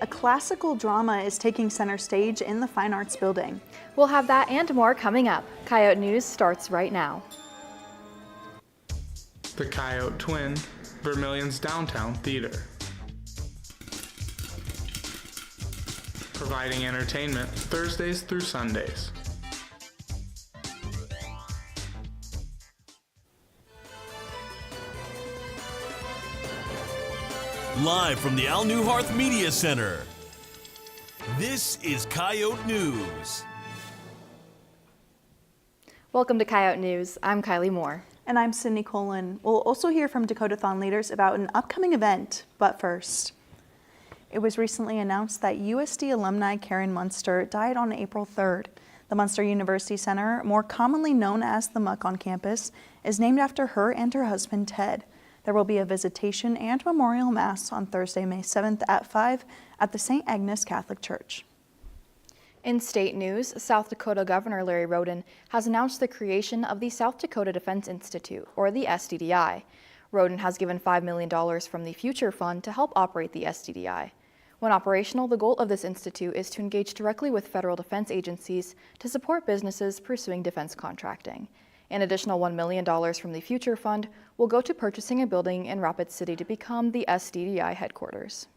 A classical drama is taking center stage in the Fine Arts Building. We'll have that and more coming up. Coyote News starts right now. The Coyote Twin, Vermilion's downtown theater. Providing entertainment Thursdays through Sundays. Live from the Al Newharth Media Center, this is Coyote News. Welcome to Coyote News. I'm Kylie Moore. And I'm Sydney Colin. We'll also hear from Dakotathon leaders about an upcoming event, but first. It was recently announced that USD alumni Karen Munster died on April 3rd. The Munster University Center, more commonly known as the Muck on campus, is named after her and her husband Ted. There will be a visitation and memorial mass on Thursday, May 7th at 5 at the St. Agnes Catholic Church. In state news, South Dakota Governor Larry Roden has announced the creation of the South Dakota Defense Institute, or the SDDI. Roden has given $5 million from the Future Fund to help operate the SDDI. When operational, the goal of this institute is to engage directly with federal defense agencies to support businesses pursuing defense contracting. An additional $1 million from the Future Fund will go to purchasing a building in Rapid City to become the SDDI headquarters.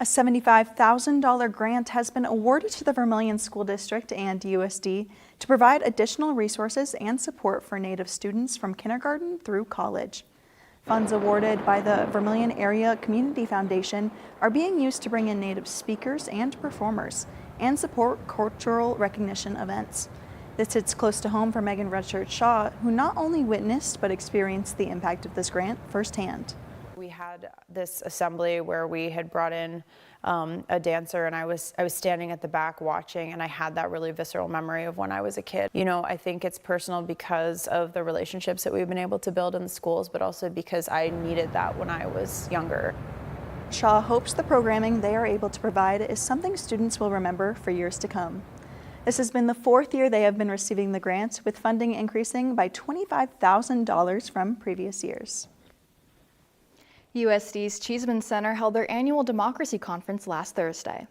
A $75,000 grant has been awarded to the Vermilion School District and USD to provide additional resources and support for Native students from kindergarten through college. Funds awarded by the Vermilion Area Community Foundation are being used to bring in Native speakers and performers and support cultural recognition events. This hits close to home for Megan Rushard Shaw, who not only witnessed but experienced the impact of this grant firsthand. We had this assembly where we had brought in a dancer, and I was standing at the back watching, and I had that really visceral memory of when I was a kid. You know, I think it's personal because of the relationships that we've been able to build in the schools, but also because I needed that when I was younger. Shaw hopes the programming they are able to provide is something students will remember for years to come. This has been the fourth year they have been receiving the grant, with funding increasing by $25,000 from previous years. USD's Cheeseman Center held their annual Democracy Conference last Thursday.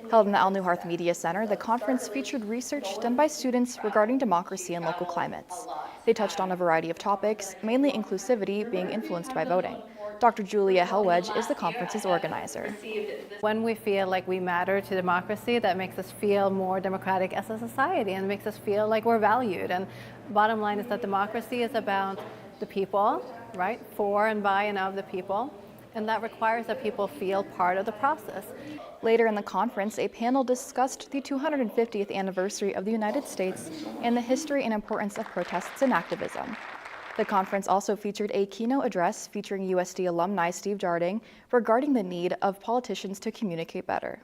Held in the Al Newharth Media Center, the conference featured research done by students regarding democracy and local climates. They touched on a variety of topics, mainly inclusivity being influenced by voting. Dr. Julia Hellwedge is the conference's organizer. When we feel like we matter to democracy, that makes us feel more democratic as a society and makes us feel like we're valued. And bottom line is that democracy is about the people, right? For and by and of the people. And that requires that people feel part of the process. Later in the conference, a panel discussed the 250th anniversary of the United States and the history and importance of protests and activism. The conference also featured a keynote address featuring USD alumni Steve Jarding regarding the need of politicians to communicate better.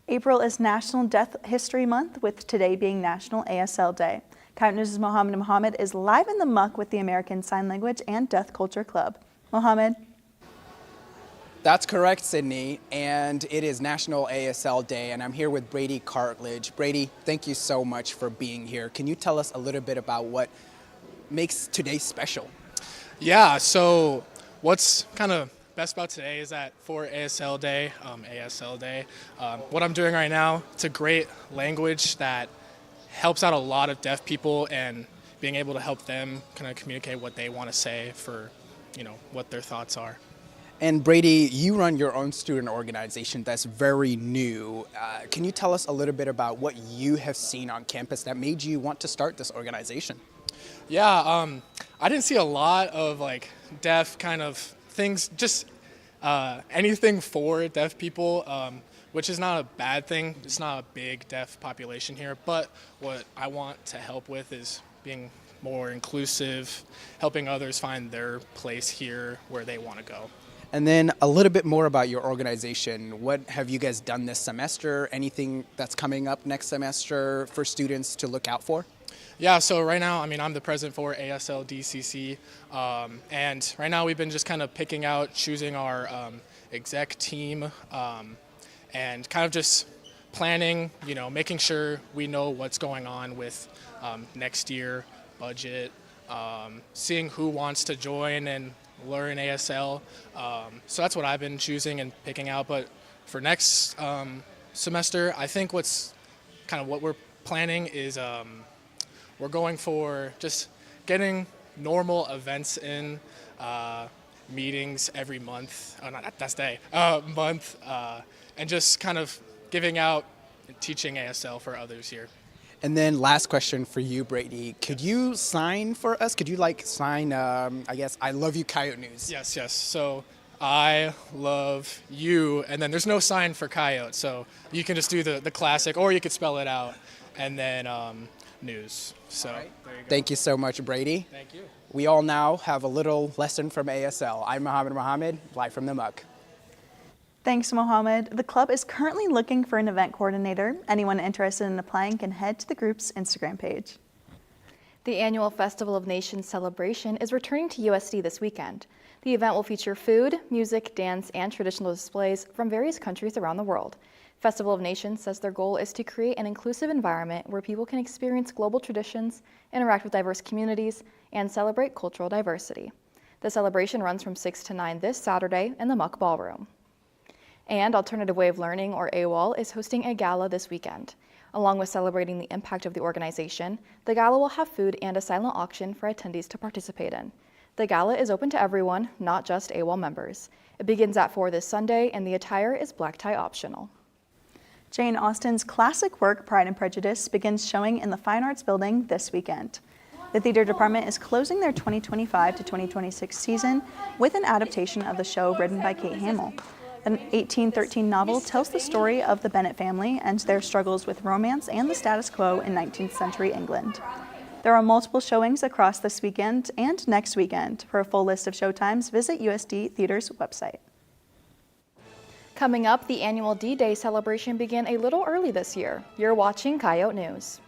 April is National Deaf History Month, with today being National ASL Day. Coyote News' Mohammed is live in the muck with the American Sign Language and Deaf Culture Club. Mohammed? That's correct, Sydney, and it is National ASL Day, and I'm here with Brady Cartledge. Brady, thank you so much for being here. Can you tell us a little bit about what makes today special? Yeah, so what's kind of best about today is that for ASL Day, what I'm doing right now, it's a great language that helps out a lot of deaf people, and being able to help them kind of communicate what they want to say for, what their thoughts are. And Brady, you run your own student organization that's very new. Can you tell us a little bit about what you have seen on campus that made you want to start this organization? Yeah, I didn't see a lot of deaf kind of things, just anything for deaf people, which is not a bad thing. It's not a big deaf population here, but what I want to help with is being more inclusive, helping others find their place here where they want to go. And then a little bit more about your organization. What have you guys done this semester? Anything that's coming up next semester for students to look out for? Yeah, so right now, I'm the president for ASL DCC, and right now we've been just kind of picking out, choosing our exec team, and kind of just planning, making sure we know what's going on with next year, budget, seeing who wants to join and learn ASL. So that's what I've been choosing and picking out, but for next semester, I think what we're planning is we're going for just getting normal events in, meetings every month, not that's day, month, and just kind of giving out and teaching ASL for others here. And then last question for you, Brady. Could you sign for us? Could you sign, I guess, I love you, Coyote News? Yes, yes. So I love you, and then there's no sign for Coyote, so you can just do the classic, or you could spell it out, and then news. So there you go. Thank you so much, Brady. Thank you. We all now have a little lesson from ASL. I'm Mohammed, live from the muck. Thanks, Mohammed. The club is currently looking for an event coordinator. Anyone interested in applying can head to the group's Instagram page. The annual Festival of Nations celebration is returning to USD this weekend. The event will feature food, music, dance, and traditional displays from various countries around the world. Festival of Nations says their goal is to create an inclusive environment where people can experience global traditions, interact with diverse communities, and celebrate cultural diversity. The celebration runs from 6 to 9 this Saturday in the Muck Ballroom. And Alternative Way of Learning, or AWOL, is hosting a gala this weekend. Along with celebrating the impact of the organization, the gala will have food and a silent auction for attendees to participate in. The gala is open to everyone, not just AWOL members. It begins at 4 this Sunday, and the attire is black tie optional. Jane Austen's classic work, Pride and Prejudice, begins showing in the Fine Arts Building this weekend. The theater department is closing their 2025 to 2026 season with an adaptation of the show written by Kate Hamill. An 1813 novel tells the story of the Bennet family and their struggles with romance and the status quo in 19th century England. There are multiple showings across this weekend and next weekend. For a full list of showtimes, visit USD Theater's website. Coming up, the annual D-Day celebration began a little early this year. You're watching Coyote News.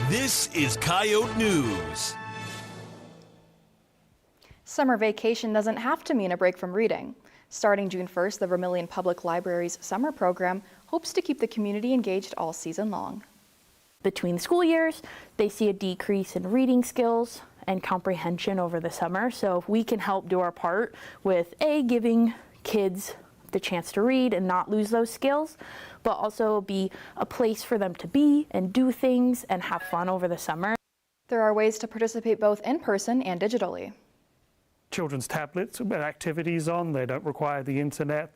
This is Coyote News. Summer vacation doesn't have to mean a break from reading. Starting June 1st, the Vermilion Public Library's summer program hopes to keep the community engaged all season long. Between school years, they see a decrease in reading skills and comprehension over the summer. So if we can help do our part with giving kids the chance to read and not lose those skills, but also be a place for them to be and do things and have fun over the summer. There are ways to participate both in person and digitally. Children's tablets with activities on. They don't require the internet.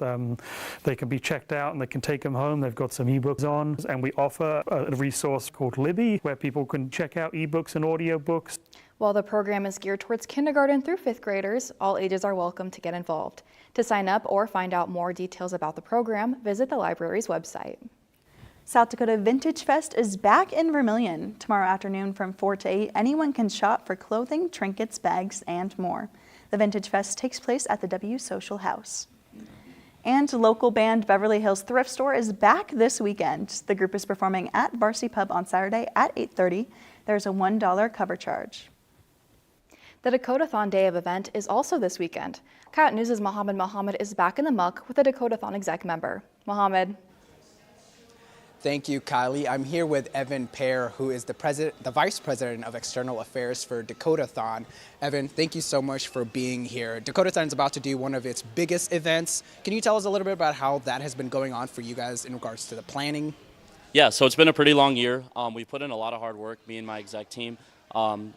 They can be checked out and they can take them home. They've got some ebooks on. And we offer a resource called Libby where people can check out ebooks and audiobooks. While the program is geared towards kindergarten through 5th graders, all ages are welcome to get involved. To sign up or find out more details about the program, visit the library's website. South Dakota Vintage Fest is back in Vermilion. Tomorrow afternoon from 4 to 8, anyone can shop for clothing, trinkets, bags, and more. The Vintage Fest takes place at the W Social House. And local band Beverly Hills Thrift Store is back this weekend. The group is performing at Varsity Pub on Saturday at 8:30. There's a $1 cover charge. The Dakotathon Day of event is also this weekend. Coyote News' Mohammed is back in the muck with a Dakotathon exec member. Mohammed. Thank you, Kylie. I'm here with Evan Pear, who is the Vice President of External Affairs for Dakotathon. Evan, thank you so much for being here. Dakotathon is about to do one of its biggest events. Can you tell us a little bit about how that has been going on for you guys in regards to the planning? Yeah, so it's been a pretty long year. We put in a lot of hard work, me and my exec team,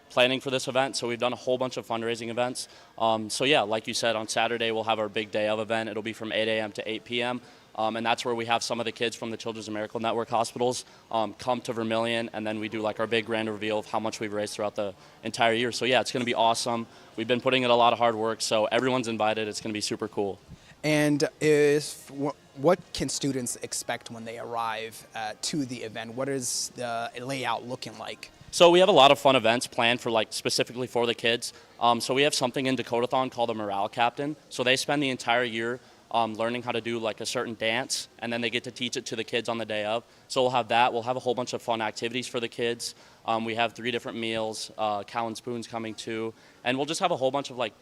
planning for this event. So we've done a whole bunch of fundraising events. So yeah, like you said, on Saturday we'll have our big day of event. It'll be from 8 a.m. to 8 p.m. And that's where we have some of the kids from the Children's Miracle Network hospitals come to Vermilion, and then we do like our big grand reveal of how much we've raised throughout the entire year. So yeah, it's going to be awesome. We've been putting in a lot of hard work, so everyone's invited. It's going to be super cool. And what can students expect when they arrive to the event? What is the layout looking like? So we have a lot of fun events planned for specifically for the kids. So we have something in Dakotathon called a Morale Captain. So they spend the entire year learning how to do a certain dance, and then they get to teach it to the kids on the day of. So we'll have that. We'll have a whole bunch of fun activities for the kids. We have 3 different meals, Cow and Spoons coming too, and we'll just have a whole bunch of like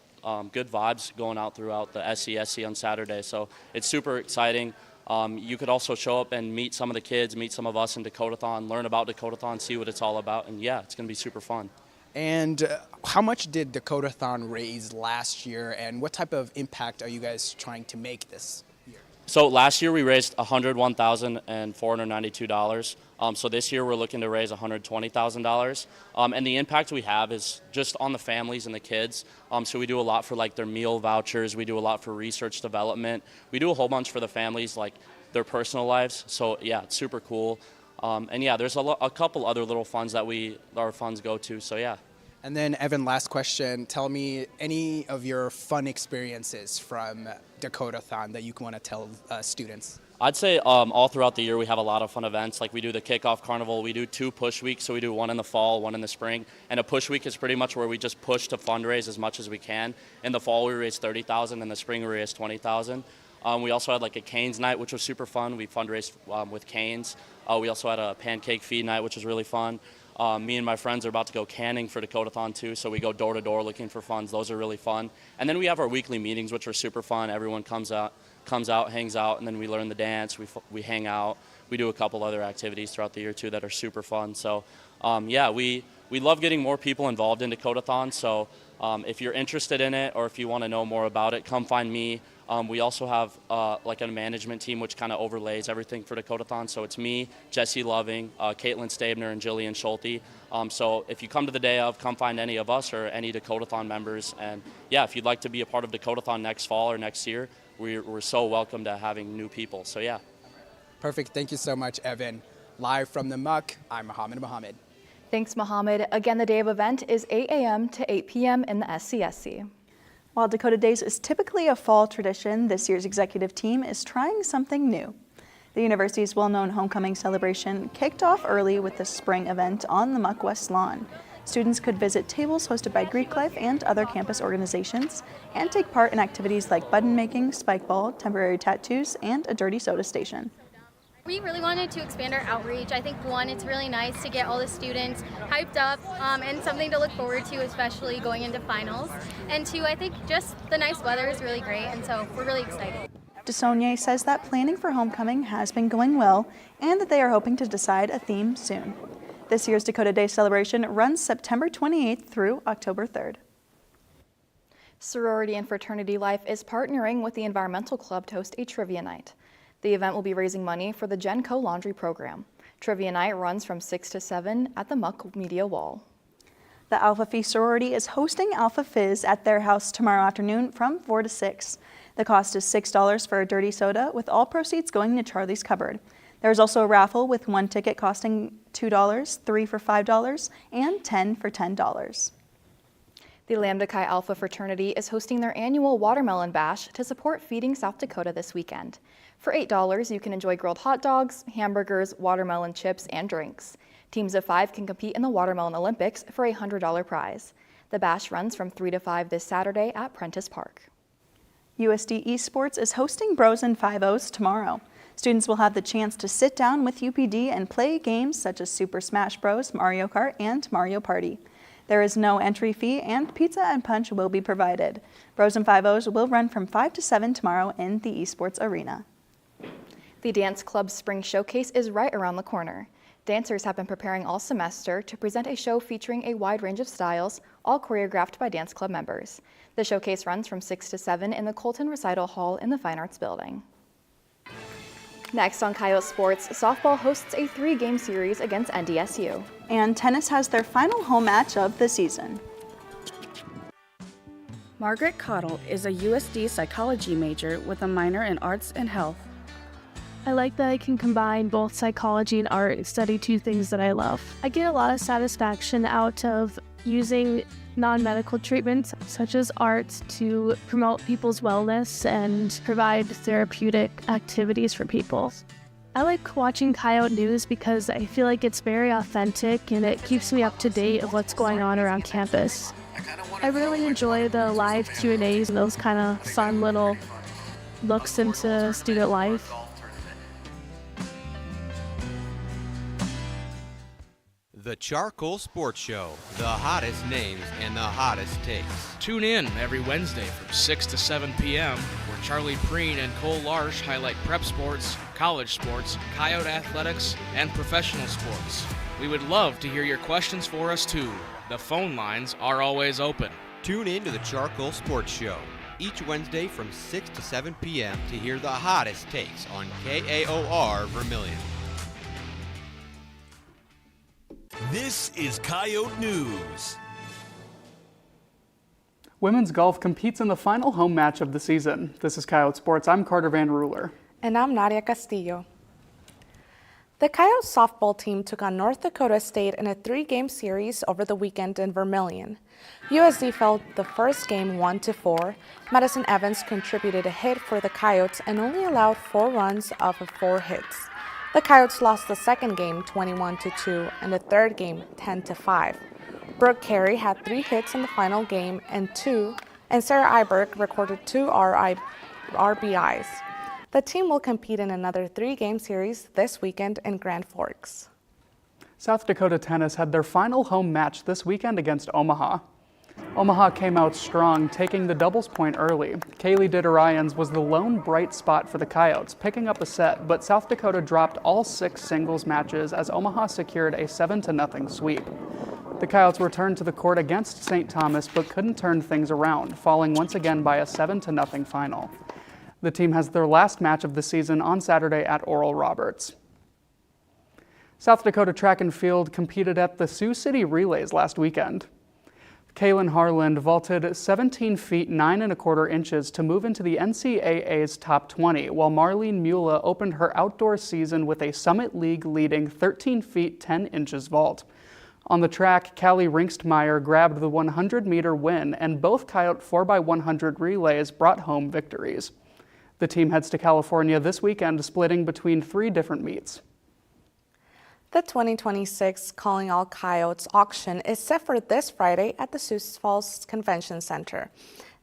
good vibes going out throughout the SCSC on Saturday. So it's super exciting. You could also show up and meet some of the kids, meet some of us in Dakotathon, learn about Dakotathon, see what it's all about, and yeah, it's going to be super fun. And how much did Dakotathon raise last year, and what type of impact are you guys trying to make this year? So last year we raised $101,492. So this year we're looking to raise $120,000. And the impact we have is just on the families and the kids. So we do a lot for like their meal vouchers. We do a lot for research development. We do a whole bunch for the families, like their personal lives. So yeah, it's super cool. And yeah, there's a couple other little funds that our funds go to. So yeah. And then Evan, last question. Tell me any of your fun experiences from Dakotathon that you want to tell students. I'd say all throughout the year we have a lot of fun events. Like we do the kickoff carnival, we do 2 push weeks, so we do one in the fall, one in the spring. And a push week is pretty much where we just push to fundraise as much as we can. In the fall we raise $30,000, in the spring we raise $20,000. We also had like a Canes night, which was super fun. We fundraised with Canes. We also had a pancake feed night, which was really fun. Me and my friends are about to go canning for Dakotathon too, so we go door to door looking for funds. Those are really fun. And then we have our weekly meetings, which are super fun. Everyone comes out, hangs out, and then we learn the dance. We hang out. We do a couple other activities throughout the year too that are super fun. So yeah, we love getting more people involved in Dakotathon. So if you're interested in it or if you want to know more about it, come find me. We also have like a management team which kind of overlays everything for Dakotathon. So it's me, Jesse Loving, Caitlin Stabner, and Jillian Schulte. So if you come to the day of, come find any of us or any Dakotathon members. And yeah, if you'd like to be a part of Dakotathon next fall or next year, we're so welcome to having new people. So yeah. Perfect. Thank you so much, Evan. Live from the Muck, I'm Mohammed. Thanks, Mohammed. Again, the day of event is 8 a.m. to 8 p.m. in the SCSC. While Dakota Days is typically a fall tradition, this year's executive team is trying something new. The university's well-known homecoming celebration kicked off early with the spring event on the Muck West lawn. Students could visit tables hosted by Greek Life and other campus organizations and take part in activities like button making, spike ball, temporary tattoos, and a dirty soda station. We really wanted to expand our outreach. I think one, it's really nice to get all the students hyped up and something to look forward to, especially going into finals. And two, I think just the nice weather is really great, and so we're really excited. DeSaulnier says that planning for homecoming has been going well and that they are hoping to decide a theme soon. This year's Dakota Day celebration runs September 28th through October 3rd. Sorority and Fraternity Life is partnering with the Environmental Club to host a trivia night. The event will be raising money for the Genco Laundry Program. Trivia night runs from 6 to 7 at the Muck Media Wall. The Alpha Phi sorority is hosting Alpha Fizz at their house tomorrow afternoon from 4 to 6. The cost is $6 for a dirty soda, with all proceeds going to Charlie's Cupboard. There's also a raffle with 1 ticket costing $2, 3 for $5, and 10 for $10. The Lambda Chi Alpha fraternity is hosting their annual Watermelon Bash to support Feeding South Dakota this weekend. For $8, you can enjoy grilled hot dogs, hamburgers, watermelon chips, and drinks. Teams of 5 can compete in the Watermelon Olympics for a $100 prize. The bash runs from 3 to 5 this Saturday at Prentice Park. USD Esports is hosting Bros and 5-0s tomorrow. Students will have the chance to sit down with UPD and play games such as Super Smash Bros., Mario Kart, and Mario Party. There is no entry fee, and pizza and punch will be provided. Bros and 5-0s will run from 5 to 7 tomorrow in the Esports Arena. The Dance Club's Spring Showcase is right around the corner. Dancers have been preparing all semester to present a show featuring a wide range of styles, all choreographed by Dance Club members. The showcase runs from 6 to 7 in the Colton Recital Hall in the Fine Arts Building. Next on Coyote Sports, softball hosts a 3-game series against NDSU. And tennis has their final home match of the season. Margaret Cottle is a USD psychology major with a minor in arts and health. I like that I can combine both psychology and art and study 2 things that I love. I get a lot of satisfaction out of using non-medical treatments such as art to promote people's wellness and provide therapeutic activities for people. I like watching Coyote News because I feel like it's very authentic and it keeps me up to date of what's going on around campus. I really enjoy the live Q&As and those kind of fun little looks into student life. The Charcoal Sports Show. The hottest names and the hottest takes. Tune in every Wednesday from 6 to 7 p.m. where Charlie Preen and Cole Larsch highlight prep sports, college sports, Coyote athletics, and professional sports. We would love to hear your questions for us too. The phone lines are always open. Tune in to the Charcoal Sports Show each Wednesday from 6 to 7 p.m. to hear the hottest takes on KAOR Vermilion. This is Coyote News. Women's golf competes in the final home match of the season. This is Coyote Sports. I'm Carter Van Ruler. And I'm Nadia Castillo. The Coyote softball team took on North Dakota State in a 3-game series over the weekend in Vermilion. USD fell the first game 1-4. Madison Evans contributed a hit for the Coyotes and only allowed 4 runs off of 4 hits. The Coyotes lost the second game 21-2 and the third game 10-5. Brooke Carey had 3 hits in the final game and Sarah Iberg recorded 2 RBIs. The team will compete in another 3-game series this weekend in Grand Forks. South Dakota Tennis had their final home match this weekend against Omaha. Omaha came out strong, taking the doubles point early. Kaylee Diderians was the lone bright spot for the Coyotes, picking up a set, but South Dakota dropped all 6 singles matches as Omaha secured a 7-0 sweep. The Coyotes returned to the court against St. Thomas, but couldn't turn things around, falling once again by a 7-0 final. The team has their last match of the season on Saturday at Oral Roberts. South Dakota Track and Field competed at the Sioux City Relays last weekend. Kaylin Harland vaulted 17 feet 9 1/4 inches to move into the NCAA's top 20, while Marlene Mula opened her outdoor season with a Summit League leading 13 feet 10 inches vault. On the track, Callie Ringstmeyer grabbed the 100-meter win, and both Coyote 4x100 relays brought home victories. The team heads to California this weekend, splitting between 3 different meets. The 2026 Calling All Coyotes auction is set for this Friday at the Sioux Falls Convention Center.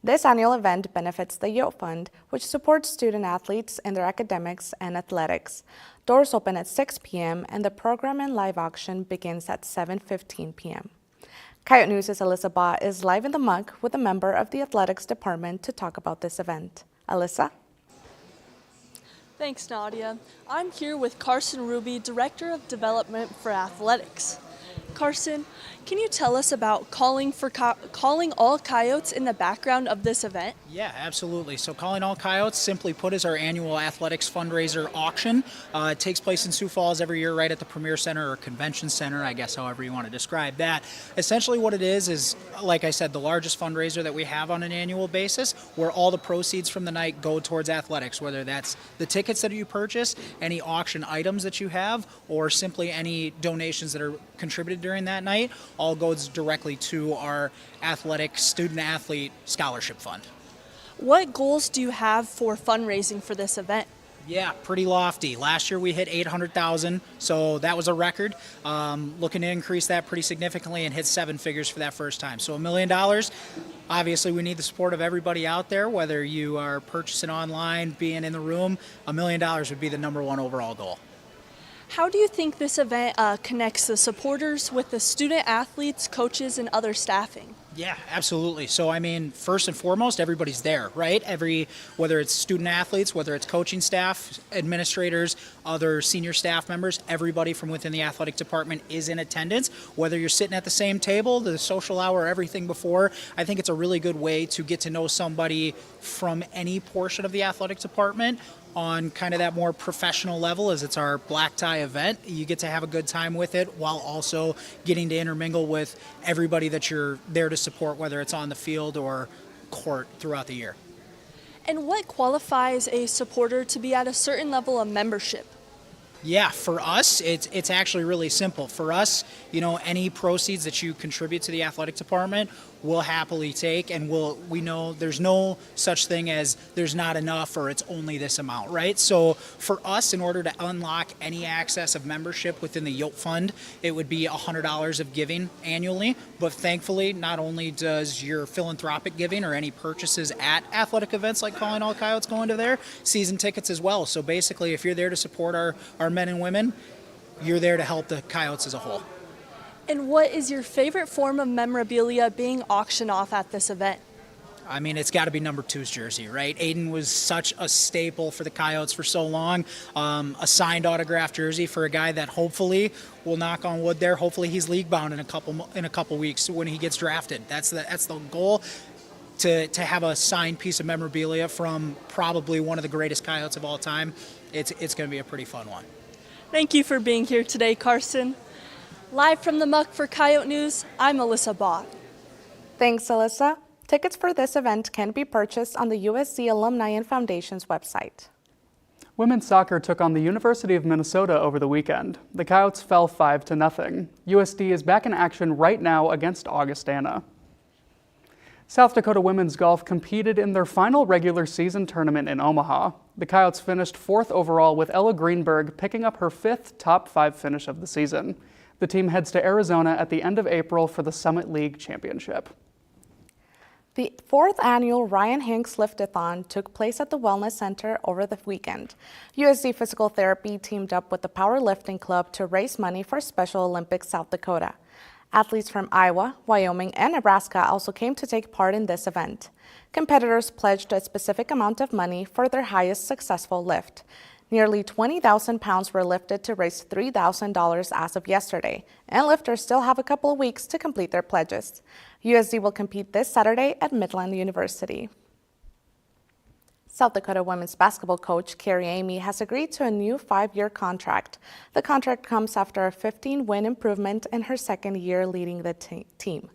This annual event benefits the Yote Fund, which supports student athletes in their academics and athletics. Doors open at 6 p.m. and the program and live auction begins at 7:15 p.m. Coyote News' Alyssa Baugh is live in the muck with a member of the athletics department to talk about this event. Alyssa? Thanks, Nadia. I'm here with Carson Ruby, Director of Development for Athletics. Carson, can you tell us about calling all Coyotes in the background of this event? Yeah, absolutely. So Calling All Coyotes, simply put, is our annual athletics fundraiser auction. It takes place in Sioux Falls every year right at the Premier Center or Convention Center, I guess however you want to describe that. Essentially what it is, like I said, the largest fundraiser that we have on an annual basis, where all the proceeds from the night go towards athletics, whether that's the tickets that you purchase, any auction items that you have, or simply any donations that are contributed during that night, all goes directly to our athletic student-athlete scholarship fund. What goals do you have for fundraising for this event? Yeah, pretty lofty. Last year we hit $800,000, so that was a record. Looking to increase that pretty significantly and hit 7 figures for that first time. So $1 million. Obviously, we need the support of everybody out there, whether you are purchasing online, being in the room. $1 million would be the #1 overall goal. How do you think this event connects the supporters with the student athletes, coaches, and other staffing? Yeah, absolutely. So, I mean, first and foremost, everybody's there, right? Whether it's student athletes, whether it's coaching staff, administrators, other senior staff members, everybody from within the athletic department is in attendance. Whether you're sitting at the same table, the social hour, everything before, I think it's a really good way to get to know somebody from any portion of the athletic department on kind of that more professional level, as it's our black tie event. You get to have a good time with it while also getting to intermingle with everybody that you're there to support, whether it's on the field or court throughout the year. And what qualifies a supporter to be at a certain level of membership? Yeah, for us, it's actually really simple. For us, any proceeds that you contribute to the athletic department, we'll happily take, and we know there's no such thing as there's not enough or it's only this amount, right? So for us, in order to unlock any access of membership within the Yote Fund, it would be $100 of giving annually. But thankfully, not only does your philanthropic giving or any purchases at athletic events like Calling All Coyotes go into there, season tickets as well. So basically, if you're there to support our men and women, you're there to help the Coyotes as a whole. And what is your favorite form of memorabilia being auctioned off at this event? I mean, it's got to be number 2's jersey, right? Aiden was such a staple for the Coyotes for so long. A signed autograph jersey for a guy that hopefully will, knock on wood there, hopefully he's league bound in a couple weeks when he gets drafted. That's the goal, to have a signed piece of memorabilia from probably one of the greatest Coyotes of all time. It's going to be a pretty fun one. Thank you for being here today, Carson. Live from the Muck for Coyote News, I'm Alyssa Bott. Thanks, Alyssa. Tickets for this event can be purchased on the USC Alumni and Foundation's website. Women's soccer took on the University of Minnesota over the weekend. The Coyotes fell 5-0. USD is back in action right now against Augustana. South Dakota women's golf competed in their final regular season tournament in Omaha. The Coyotes finished 4th overall, with Ella Greenberg picking up her 5th top 5 finish of the season. The team heads to Arizona at the end of April for the Summit League Championship. The 4th annual Ryan Hanks Liftathon took place at the Wellness Center over the weekend. USD Physical Therapy teamed up with the Powerlifting Club to raise money for Special Olympics South Dakota. Athletes from Iowa, Wyoming, and Nebraska also came to take part in this event. Competitors pledged a specific amount of money for their highest successful lift. Nearly 20,000 pounds were lifted to raise $3,000 as of yesterday, and lifters still have a couple of weeks to complete their pledges. USD will compete this Saturday at Midland University. South Dakota women's basketball coach Carrie Amy has agreed to a new 5-year contract. The contract comes after a 15-win improvement in her second year leading the team.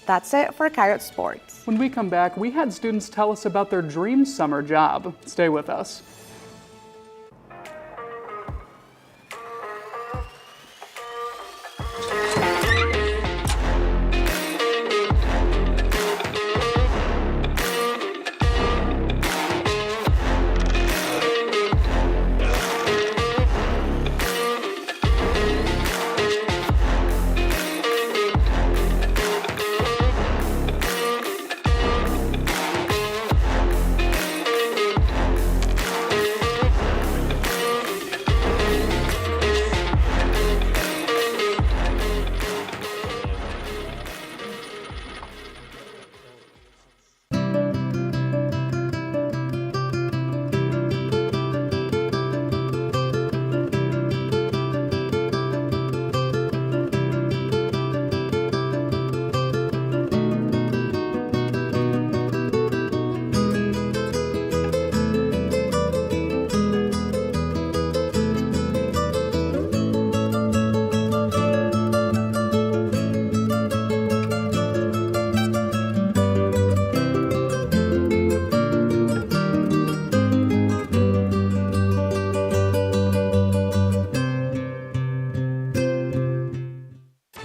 That's it for Coyote Sports. When we come back, we had students tell us about their dream summer job. Stay with us.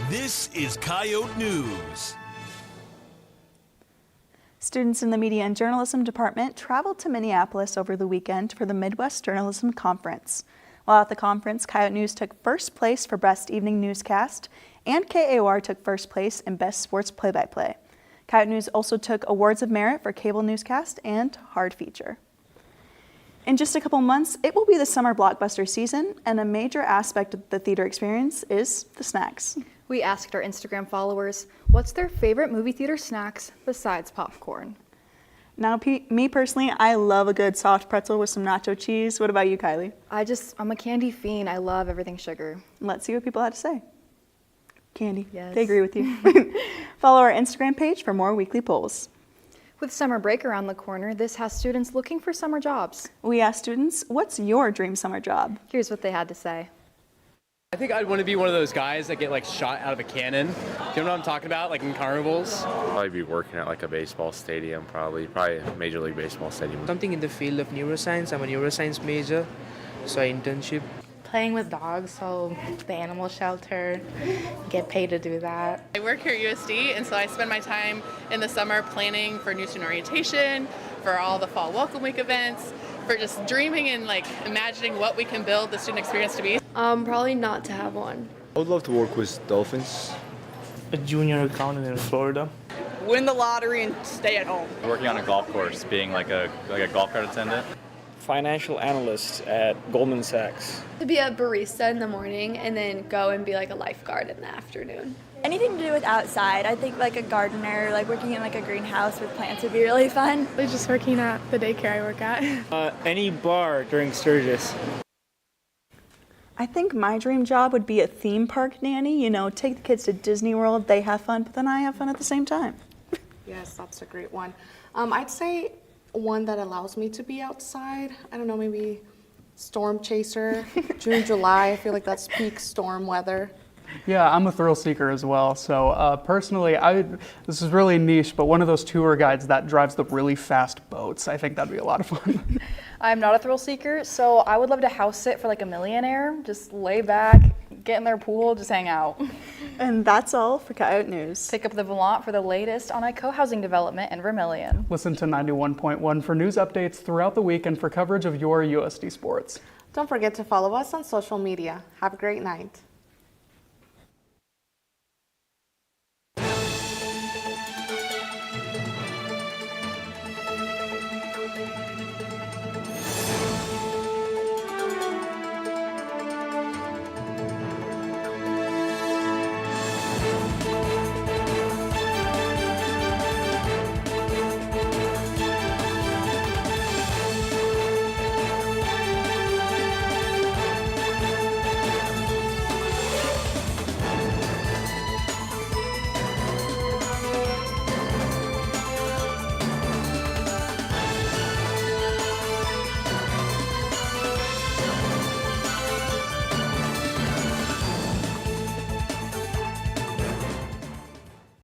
This is Coyote News. Students in the Media and Journalism Department traveled to Minneapolis over the weekend for the Midwest Journalism Conference. While at the conference, Coyote News took first place for Best Evening Newscast, and KAOR took first place in Best Sports Play-by-Play. Coyote News also took Awards of Merit for Cable Newscast and Hard Feature. In just a couple months, it will be the summer blockbuster season, and a major aspect of the theater experience is the snacks. We asked our Instagram followers what's their favorite movie theater snacks besides popcorn. Now, me personally, I love a good soft pretzel with some nacho cheese. What about you, Kylie? I'm a candy fiend. I love everything sugar. Let's see what people had to say. Candy. Yes. They agree with you. Follow our Instagram page for more weekly polls. With summer break around the corner, this has students looking for summer jobs. We asked students, what's your dream summer job? Here's what they had to say. I think I'd want to be one of those guys that get like shot out of a cannon. Do you know what I'm talking about? Like in carnivals? Probably be working at like a baseball stadium, probably a Major League Baseball stadium. Something in the field of neuroscience. I'm a neuroscience major, so I internship. Playing with dogs, so the animal shelter, get paid to do that. I work here at USD, and so I spend my time in the summer planning for new student orientation, for all the fall welcome week events, for just dreaming and like imagining what we can build the student experience to be. Probably not to have one. I would love to work with dolphins. A junior accountant in Florida. Win the lottery and stay at home. Working on a golf course, being like a golf cart attendant. financial analyst at Goldman Sachs. To be a barista in the morning and then go and be like a lifeguard in the afternoon. Anything to do with outside. I think like a gardener, like working in like a greenhouse with plants would be really fun. Just working at the daycare I work at. Any bar during Sturgis. I think my dream job would be a theme park nanny. You know, take the kids to Disney World, they have fun, but then I have fun at the same time. Yes, that's a great one. I'd say one that allows me to be outside. I don't know, maybe storm chaser. June, July, I feel like that's peak storm weather. Yeah, I'm a thrill seeker as well. So personally, this is really niche, but one of those tour guides that drives the really fast boats, I think that'd be a lot of fun. I'm not a thrill seeker, so I would love to house sit for like a millionaire. Just lay back, get in their pool, just hang out. And that's all for Coyote News. Pick up the volant for the latest on a co-housing development in Vermilion. Listen to 91.1 for news updates throughout the week and for coverage of your USD sports. Don't forget to follow us on social media. Have a great night.